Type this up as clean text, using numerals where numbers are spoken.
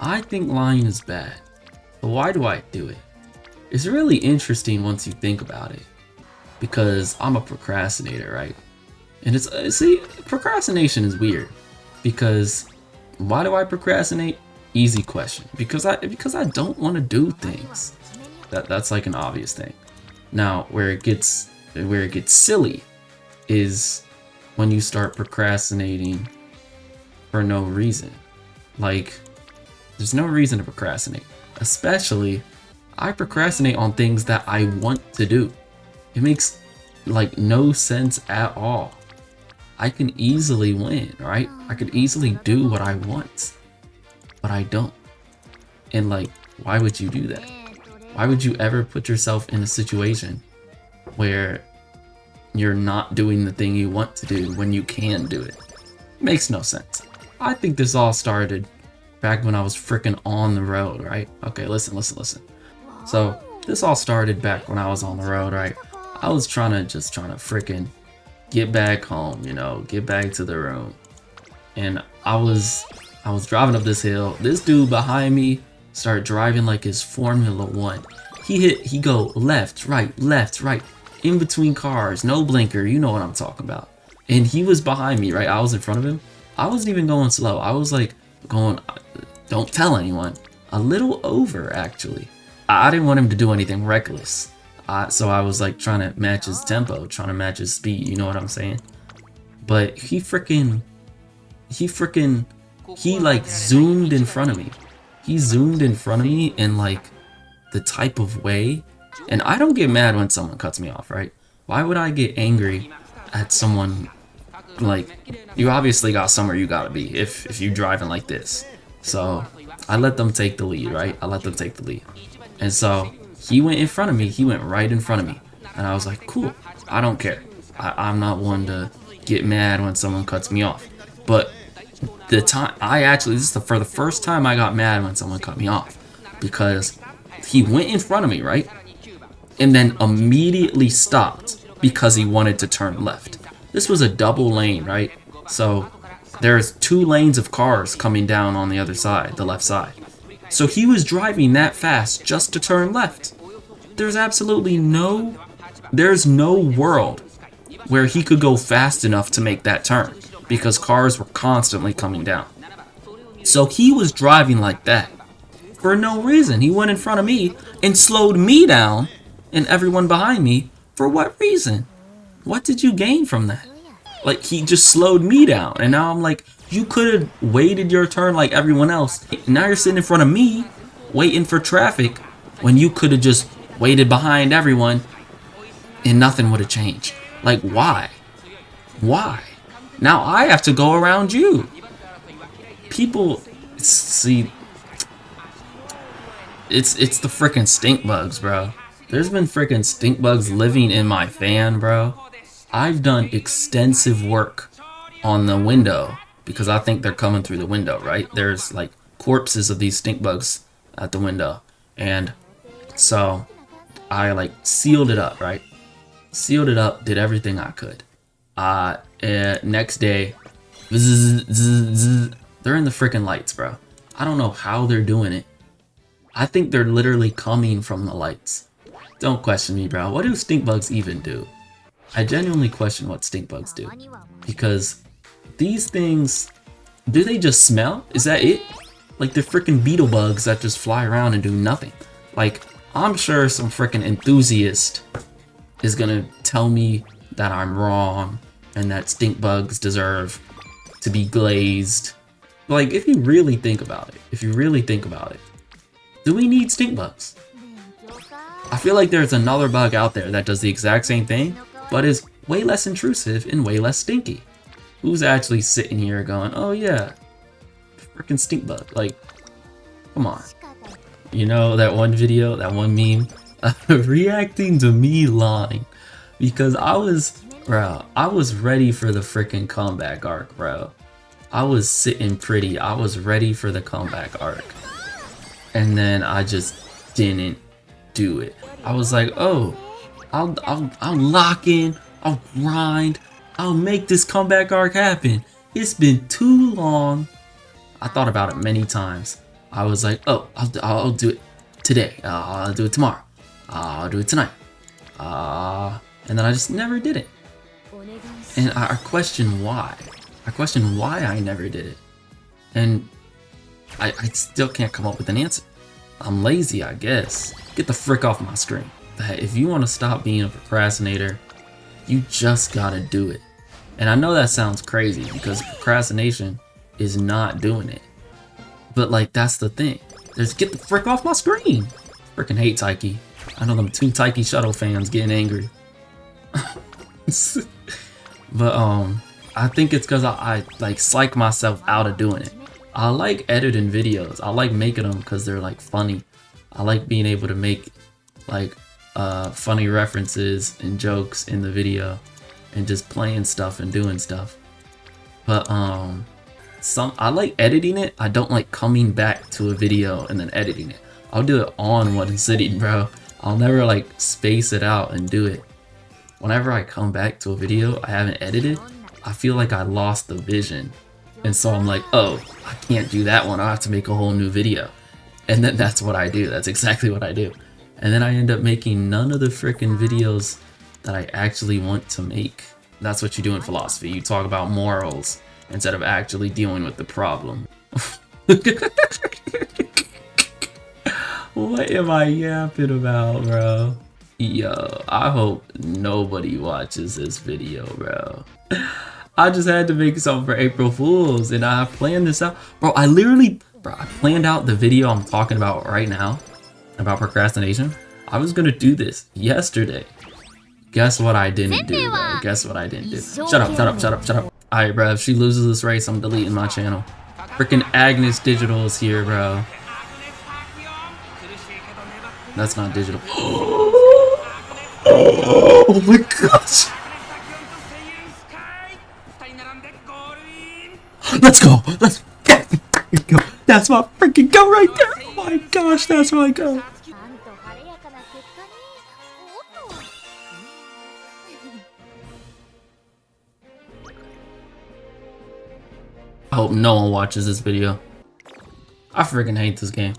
I think lying is bad. But why do I do it? It's really interesting once you think about it. Because I'm a procrastinator, right? And it's see, procrastination is weird. Because why do I procrastinate? Easy question. Because I don't want to do things. That's like an obvious thing. Now, where it gets silly is when you start procrastinating for no reason. Like, there's no reason to procrastinate. Especially, I procrastinate on things that I want to do. It makes like no sense at all. I can easily win, right? I could easily do what I want, but I don't. And like, why would you do that? Why would you ever put yourself in a situation where you're not doing the thing you want to do when you can do it? It makes no sense. I think this all started back when I was freaking on the road, right? Okay, listen. So this all started back when I was on the road, right? I was trying to freaking get back home, get back to the room. And I was driving up this hill. This dude behind me started driving like his Formula One. He go left, right, in between cars, no blinker, you know what I'm talking about. And he was behind me, right? I was in front of him. I wasn't even going slow. I was like going, don't tell anyone, a little over actually. I didn't want him to do anything reckless. So I was like trying to match his tempo, trying to match his speed, you know what I'm saying? But he like zoomed in front of me. He zoomed in front of me in like the type of way. And I don't get mad when someone cuts me off, right? Why would I get angry at someone? Like, you obviously got somewhere you gotta be if you're driving like this. So I let them take the lead, right? I let them take the lead. And so he went in front of me. He went right in front of me. And I was like, cool, I don't care. I'm not one to get mad when someone cuts me off. But the time for the first time I got mad when someone cut me off, because he went in front of me, right? And then immediately stopped because he wanted to turn left. This was a double lane, right? So there's 2 lanes of cars coming down on the other side, the left side. So he was driving that fast just to turn left. There's no world where he could go fast enough to make that turn, because cars were constantly coming down. So he was driving like that for no reason. He went in front of me and slowed me down and everyone behind me. For what reason? What did you gain from that? Like, he just slowed me down, and now I'm like, you could have waited your turn like everyone else. Now you're sitting in front of me waiting for traffic when you could have just waited behind everyone and nothing would have changed. Like, why? Now I have to go around you. People see, it's the freaking stink bugs, bro. There's been freaking stink bugs living in my van, bro. I've done extensive work on the window because I think they're coming through the window, right? There's like corpses of these stink bugs at the window. And so I like sealed it up, right? Sealed it up, did everything I could. Next day, they're in the freaking lights, bro. I don't know how they're doing it. I think they're literally coming from the lights. Don't question me, bro. What do stink bugs even do? I genuinely question what stink bugs do. Because these things, do they just smell? Is that it? Like, they're freaking beetle bugs that just fly around and do nothing. Like, I'm sure some freaking enthusiast is gonna tell me that I'm wrong and that stink bugs deserve to be glazed. Like, if you really think about it, do we need stink bugs? I feel like there's another bug out there that does the exact same thing, but is way less intrusive and way less stinky. Who's actually sitting here going, oh yeah, freaking stink bug? Like, come on. You know that one video, that one meme, reacting to me lying, because I was ready for the freaking comeback arc, bro. I was sitting pretty. I was ready for the comeback arc, and then I just didn't do it. I was like, oh, I'll lock in, I'll grind, I'll make this comeback arc happen. It's been too long. I thought about it many times. I was like, oh, I'll do it today. I'll do it tomorrow. I'll do it tonight. And then I just never did it. And I question why. I question why I never did it. And I still can't come up with an answer. I'm lazy, I guess. Get the frick off my screen. If you want to stop being a procrastinator, you just gotta do it. And I know that sounds crazy because procrastination is not doing it. But like, that's the thing. Just get the frick off my screen. Freaking hate Taiki. I know them 2 Taiki Shuttle fans getting angry. But I think it's because I like psych myself out of doing it. I like editing videos. I like making them because they're like funny. I like being able to make like funny references and jokes in the video and just playing stuff and doing stuff. But I like editing it. I don't like coming back to a video and then editing it. I'll do it on one sitting, bro. I'll never like space it out and do it. Whenever I come back to a video I haven't edited, I feel like I lost the vision. And so I'm like, oh, I can't do that one. I have to make a whole new video. And then that's what I do. That's exactly what I do. And then I end up making none of the freaking videos that I actually want to make. That's what you do in philosophy. You talk about morals instead of actually dealing with the problem. What am I yapping about, bro? Yo, I hope nobody watches this video, bro. I just had to make something for April Fools and I planned this out. Bro, I planned out the video I'm talking about right now about procrastination. I was gonna do this yesterday. Guess what I didn't do, bro? Guess what I didn't do? Shut up, shut up, shut up, shut up. Alright, bro, if she loses this race, I'm deleting my channel. Freaking Agnes Digital is here, bro. That's not digital. Oh my gosh! Let's go! Let's go! That's my freaking go right there! Oh my gosh, that's my go! I hope no one watches this video. I freaking hate this game.